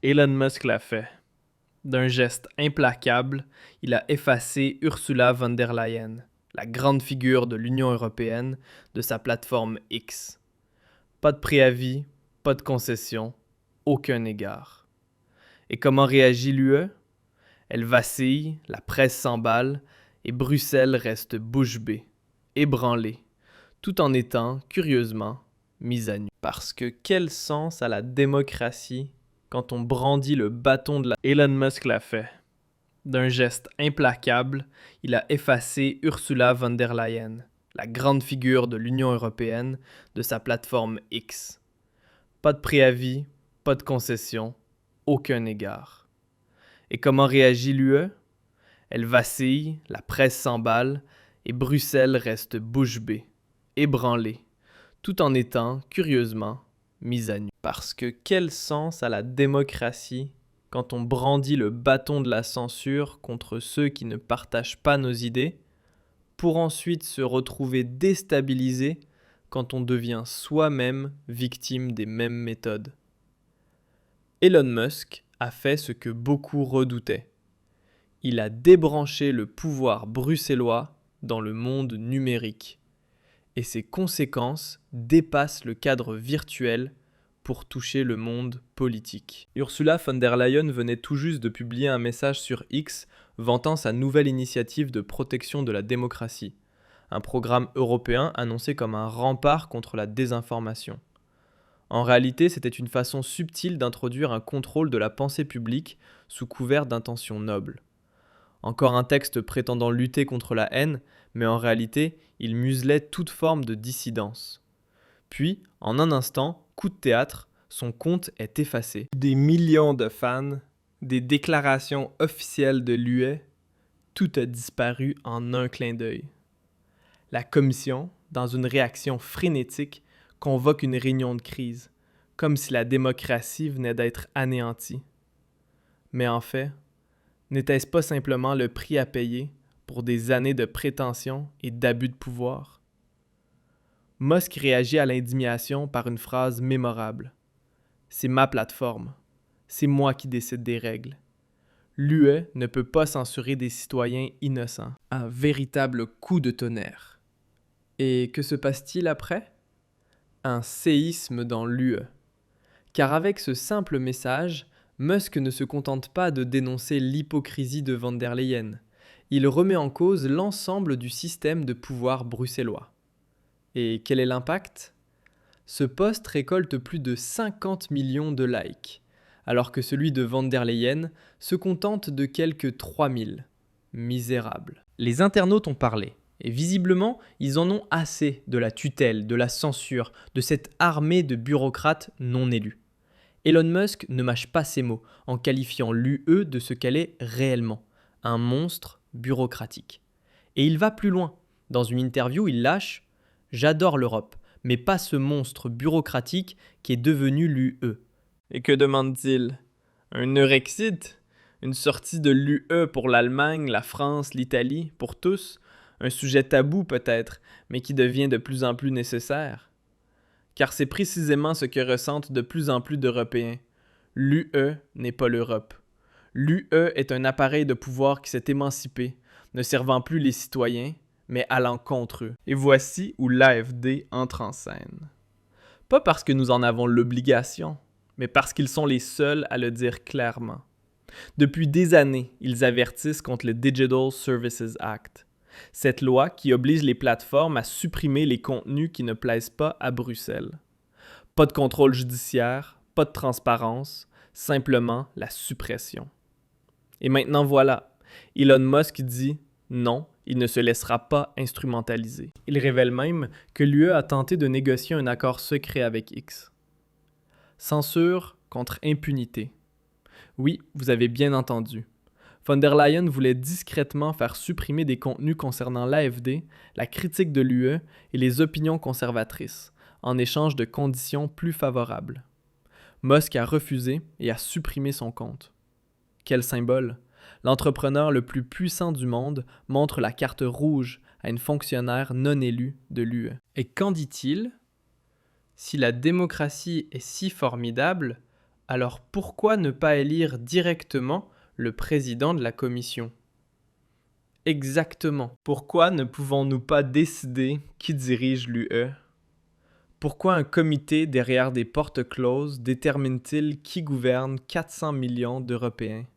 Elon Musk l'a fait. D'un geste implacable, il a effacé Ursula von der Leyen, la grande figure de l'Union européenne, de sa plateforme X. Pas de préavis, pas de concession, aucun égard. Et comment réagit l'UE? Elle vacille, la presse s'emballe, et Bruxelles reste bouche bée, ébranlée, tout en étant, curieusement, mise à nu. Parce que quel sens a la démocratie quand on brandit le bâton de la... Elon Musk l'a fait. D'un geste implacable, il a effacé Ursula von der Leyen, la grande figure de l'Union européenne, de sa plateforme X. Pas de préavis, pas de concession, aucun égard. Et comment réagit l'UE? Elle vacille, la presse s'emballe, et Bruxelles reste bouche bée, ébranlée, tout en étant, curieusement, mise à nu. Parce que quel sens a la démocratie quand on brandit le bâton de la censure contre ceux qui ne partagent pas nos idées, pour ensuite se retrouver déstabilisé quand on devient soi-même victime des mêmes méthodes? Elon Musk a fait ce que beaucoup redoutaient. Il a débranché le pouvoir bruxellois dans le monde numérique. Et ses conséquences dépassent le cadre virtuel pour toucher le monde politique. Ursula von der Leyen venait tout juste de publier un message sur X vantant sa nouvelle initiative de protection de la démocratie, un programme européen annoncé comme un rempart contre la désinformation. En réalité, c'était une façon subtile d'introduire un contrôle de la pensée publique sous couvert d'intentions nobles. Encore un texte prétendant lutter contre la haine, mais en réalité, il muselait toute forme de dissidence. Puis, en un instant, coup de théâtre, son compte est effacé. Des millions de fans, des déclarations officielles de l'UE, tout a disparu en un clin d'œil. La commission, dans une réaction frénétique, convoque une réunion de crise, comme si la démocratie venait d'être anéantie. Mais en fait, n'était-ce pas simplement le prix à payer pour des années de prétention et d'abus de pouvoir? Musk réagit à l'indignation par une phrase mémorable. C'est ma plateforme. C'est moi qui décide des règles. L'UE ne peut pas censurer des citoyens innocents. Un véritable coup de tonnerre. Et que se passe-t-il après? Un séisme dans l'UE. Car avec ce simple message, Musk ne se contente pas de dénoncer l'hypocrisie de von der Leyen. Il remet en cause l'ensemble du système de pouvoir bruxellois. Et quel est l'impact? Ce post récolte plus de 50 millions de likes, alors que celui de von der Leyen se contente de quelques 3000. Misérable. Les internautes ont parlé, et visiblement, ils en ont assez de la tutelle, de la censure, de cette armée de bureaucrates non élus. Elon Musk ne mâche pas ses mots en qualifiant l'UE de ce qu'elle est réellement, un monstre bureaucratique. Et il va plus loin. Dans une interview, il lâche « J'adore l'Europe, mais pas ce monstre bureaucratique qui est devenu l'UE ». Et que demande-t-il? Un Eurexit? Une sortie de l'UE pour l'Allemagne, la France, l'Italie, pour tous? Un sujet tabou peut-être, mais qui devient de plus en plus nécessaire? Car c'est précisément ce que ressentent de plus en plus d'Européens. L'UE n'est pas l'Europe. L'UE est un appareil de pouvoir qui s'est émancipé, ne servant plus les citoyens, mais allant contre eux. Et voici où l'AfD entre en scène. Pas parce que nous en avons l'obligation, mais parce qu'ils sont les seuls à le dire clairement. Depuis des années, ils avertissent contre le Digital Services Act. Cette loi qui oblige les plateformes à supprimer les contenus qui ne plaisent pas à Bruxelles. Pas de contrôle judiciaire, pas de transparence, simplement la suppression. Et maintenant voilà, Elon Musk dit non, il ne se laissera pas instrumentaliser. Il révèle même que l'UE a tenté de négocier un accord secret avec X. Censure contre impunité. Oui, vous avez bien entendu. Von der Leyen voulait discrètement faire supprimer des contenus concernant l'AfD, la critique de l'UE et les opinions conservatrices, en échange de conditions plus favorables. Musk a refusé et a supprimé son compte. Quel symbole! L'entrepreneur le plus puissant du monde montre la carte rouge à une fonctionnaire non élue de l'UE. Et qu'en dit-il? Si la démocratie est si formidable, Alors pourquoi ne pas élire directement le président de la commission ? Exactement. Pourquoi ne pouvons-nous pas décider qui dirige l'UE ? Pourquoi un comité derrière des portes closes détermine-t-il qui gouverne 400 millions d'Européens ?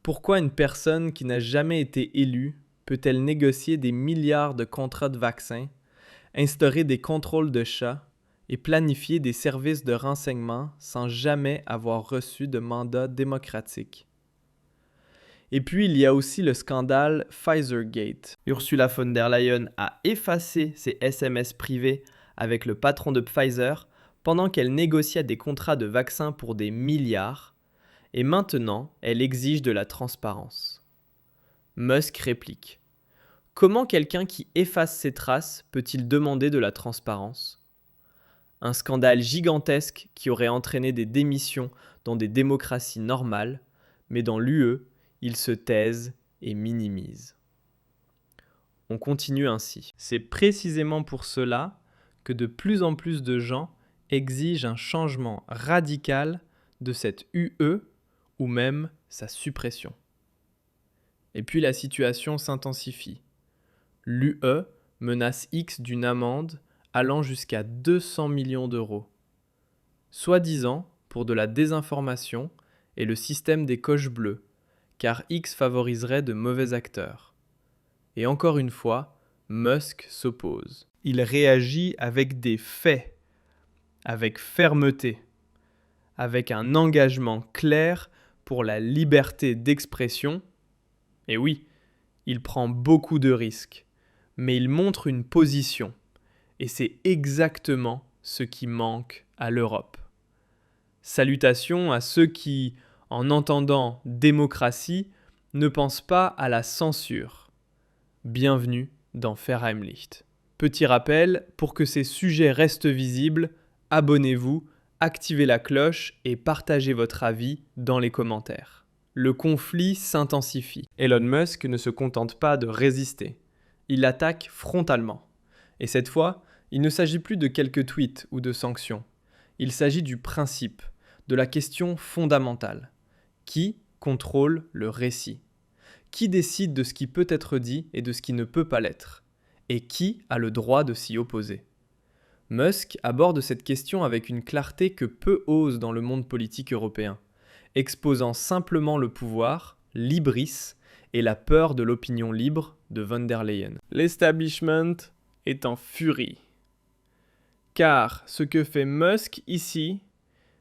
Pourquoi une personne qui n'a jamais été élue peut-elle négocier des milliards de contrats de vaccins, instaurer des contrôles de chats et planifier des services de renseignement sans jamais avoir reçu de mandat démocratique? Et puis, il y a aussi le scandale Pfizergate. Ursula von der Leyen a effacé ses SMS privés avec le patron de Pfizer pendant qu'elle négociait des contrats de vaccins pour des milliards, et maintenant, elle exige de la transparence. Musk réplique : comment quelqu'un qui efface ses traces peut-il demander de la transparence ? Un scandale gigantesque qui aurait entraîné des démissions dans des démocraties normales, mais dans l'UE, ils se taisent et minimisent. On continue ainsi. C'est précisément pour cela que de plus en plus de gens exigent un changement radical de cette UE ou même sa suppression. Et puis la situation s'intensifie. L'UE menace X d'une amende allant jusqu'à 200 millions d'euros, soi-disant pour de la désinformation et le système des coches bleues, car X favoriserait de mauvais acteurs. Et encore une fois, Musk s'oppose. Il réagit avec des faits, avec fermeté, avec un engagement clair pour la liberté d'expression. Et oui, il prend beaucoup de risques, mais il montre une position. Et c'est exactement ce qui manque à l'Europe. Salutations à ceux qui, en entendant démocratie, ne pensent pas à la censure. Bienvenue dans Verheimlicht. Petit rappel, pour que ces sujets restent visibles, abonnez-vous, activez la cloche et partagez votre avis dans les commentaires. Le conflit s'intensifie. Elon Musk ne se contente pas de résister. Il attaque frontalement. Et cette fois, il ne s'agit plus de quelques tweets ou de sanctions. Il s'agit du principe, de la question fondamentale. Qui contrôle le récit ? Qui décide de ce qui peut être dit et de ce qui ne peut pas l'être ? Et qui a le droit de s'y opposer ? Musk aborde cette question avec une clarté que peu osent dans le monde politique européen, exposant simplement le pouvoir, l'hybris et la peur de l'opinion libre de von der Leyen. L'establishment est en furie. Car ce que fait Musk ici,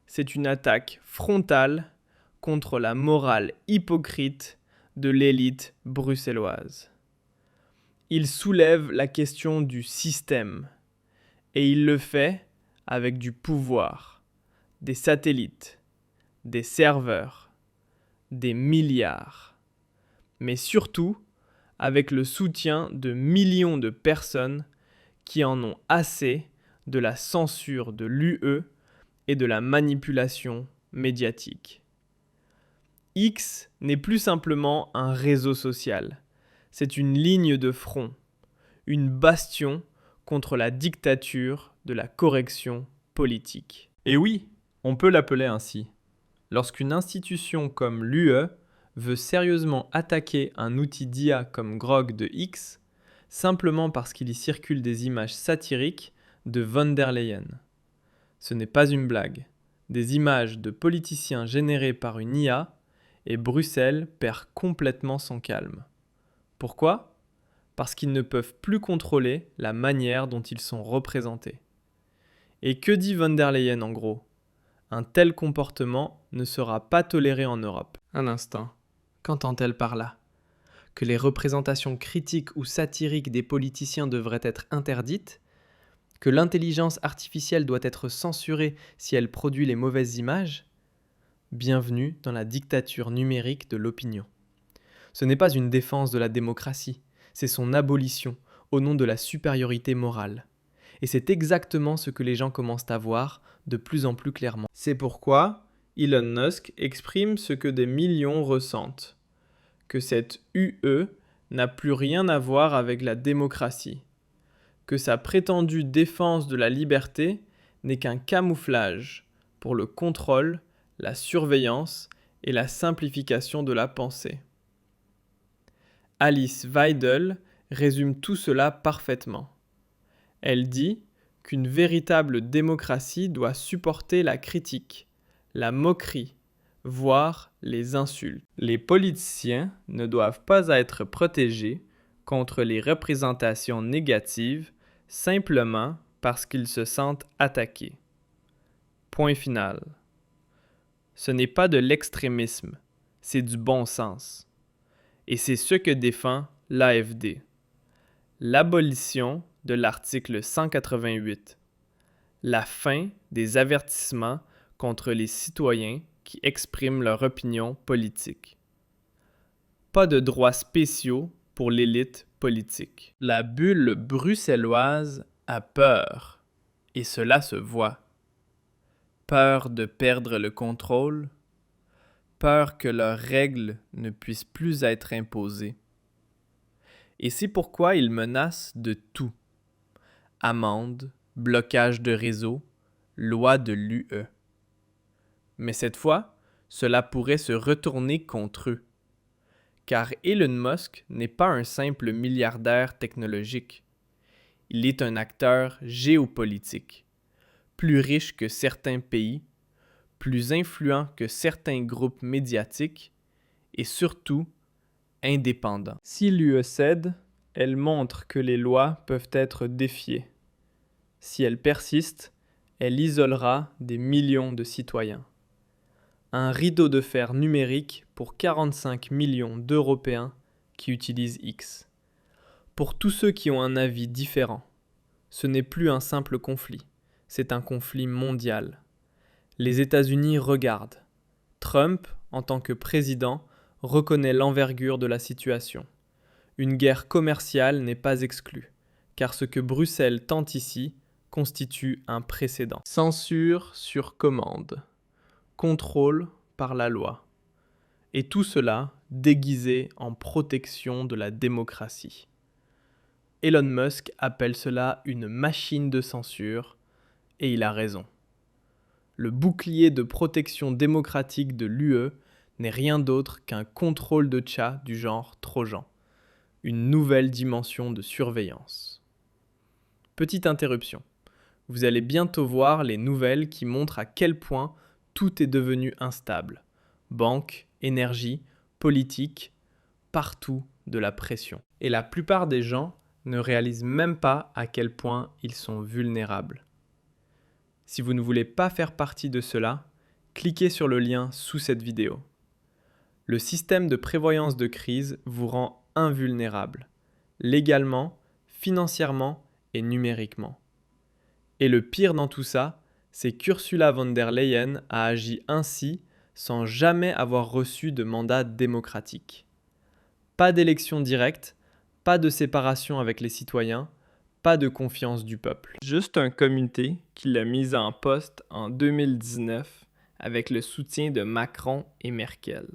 c'est une attaque frontale contre la morale hypocrite de l'élite bruxelloise. Il soulève la question du système, et il le fait avec du pouvoir, des satellites, des serveurs, des milliards, mais surtout avec le soutien de millions de personnes qui en ont assez de la censure de l'UE et de la manipulation médiatique. X n'est plus simplement un réseau social, c'est une ligne de front, une bastion contre la dictature de la correction politique. Et oui, on peut l'appeler ainsi. Lorsqu'une institution comme l'UE veut sérieusement attaquer un outil d'IA comme Grok de X, simplement parce qu'il y circule des images satiriques de von der Leyen. Ce n'est pas une blague. Des images de politiciens générées par une IA et Bruxelles perd complètement son calme. Pourquoi ? Parce qu'ils ne peuvent plus contrôler la manière dont ils sont représentés. Et que dit von der Leyen en gros ? Un tel comportement ne sera pas toléré en Europe. Un instant, qu'entend-elle par là ? Que les représentations critiques ou satiriques des politiciens devraient être interdites ? Que l'intelligence artificielle doit être censurée si elle produit les mauvaises images ? Bienvenue dans la dictature numérique de l'opinion. Ce n'est pas une défense de la démocratie, c'est son abolition au nom de la supériorité morale. Et c'est exactement ce que les gens commencent à voir de plus en plus clairement. C'est pourquoi Elon Musk exprime ce que des millions ressentent, que cette UE n'a plus rien à voir avec la démocratie, que sa prétendue défense de la liberté n'est qu'un camouflage pour le contrôle, la surveillance et la simplification de la pensée. Alice Weidel résume tout cela parfaitement. Elle dit qu'une véritable démocratie doit supporter la critique, la moquerie, voire les insultes. Les politiciens ne doivent pas être protégés contre les représentations négatives simplement parce qu'ils se sentent attaqués. Point final. Ce n'est pas de l'extrémisme, c'est du bon sens. Et c'est ce que défend l'AfD. L'abolition de l'article 188. La fin des avertissements contre les citoyens qui expriment leur opinion politique. Pas de droits spéciaux pour l'élite politique. La bulle bruxelloise a peur, et cela se voit. Peur de perdre le contrôle, peur que leurs règles ne puissent plus être imposées. Et c'est pourquoi ils menacent de tout. Amendes, blocage de réseau, loi de l'UE. Mais cette fois, cela pourrait se retourner contre eux. Car Elon Musk n'est pas un simple milliardaire technologique. Il est un acteur géopolitique, plus riche que certains pays, plus influent que certains groupes médiatiques et surtout indépendant. Si l'UE cède, elle montre que les lois peuvent être défiées. Si elle persiste, elle isolera des millions de citoyens. Un rideau de fer numérique pour 45 millions d'Européens qui utilisent X. Pour tous ceux qui ont un avis différent, ce n'est plus un simple conflit, c'est un conflit mondial. Les États-Unis regardent. Trump, en tant que président, reconnaît l'envergure de la situation. Une guerre commerciale n'est pas exclue, car ce que Bruxelles tente ici constitue un précédent. Censure sur commande. Contrôle par la loi. Et tout cela déguisé en protection de la démocratie. Elon Musk appelle cela une machine de censure, et il a raison. Le bouclier de protection démocratique de l'UE n'est rien d'autre qu'un contrôle de chats du genre Trojan, une nouvelle dimension de surveillance. Petite interruption. Vous allez bientôt voir les nouvelles qui montrent à quel point tout est devenu instable. Banque, énergie, politique, partout de la pression. Et la plupart des gens ne réalisent même pas à quel point ils sont vulnérables. Si vous ne voulez pas faire partie de cela, cliquez sur le lien sous cette vidéo. Le système de prévoyance de crise vous rend invulnérable, légalement, financièrement et numériquement. Et le pire dans tout ça, c'est qu'Ursula von der Leyen a agi ainsi sans jamais avoir reçu de mandat démocratique. Pas d'élection directe, pas de séparation avec les citoyens, pas de confiance du peuple. Juste un comité qui l'a mise en poste en 2019 avec le soutien de Macron et Merkel.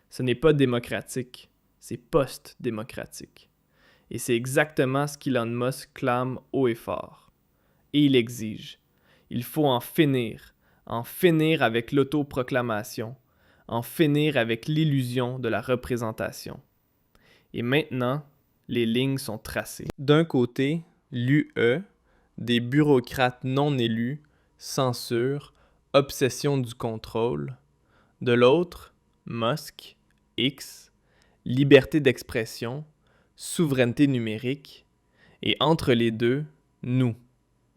Ce n'est pas démocratique, c'est post-démocratique. Et c'est exactement ce qu'Elon Musk clame haut et fort. Et il exige. Il faut en finir avec l'autoproclamation, en finir avec l'illusion de la représentation. Et maintenant, les lignes sont tracées. D'un côté, l'UE, des bureaucrates non élus, censure, obsession du contrôle. De l'autre, Musk, X, liberté d'expression, souveraineté numérique. Et entre les deux, nous,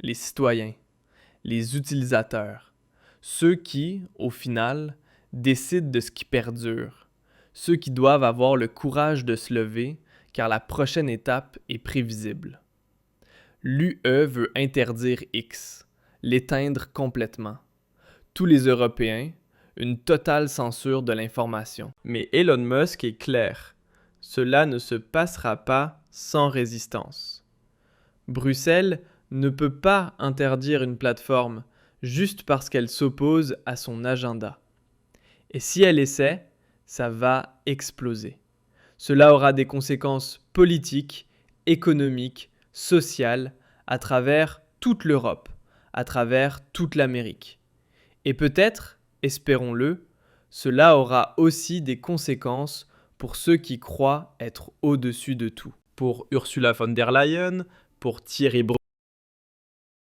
les citoyens, les utilisateurs, ceux qui, au final, décident de ce qui perdure, ceux qui doivent avoir le courage de se lever car la prochaine étape est prévisible. L'UE veut interdire X, l'éteindre complètement. Tous les Européens, une totale censure de l'information. Mais Elon Musk est clair, cela ne se passera pas sans résistance. Bruxelles ne peut pas interdire une plateforme juste parce qu'elle s'oppose à son agenda. Et si elle essaie, ça va exploser. Cela aura des conséquences politiques, économiques, sociales, à travers toute l'Europe, à travers toute l'Amérique. Et peut-être espérons-le, cela aura aussi des conséquences pour ceux qui croient être au-dessus de tout. Pour Ursula von der Leyen, pour Thierry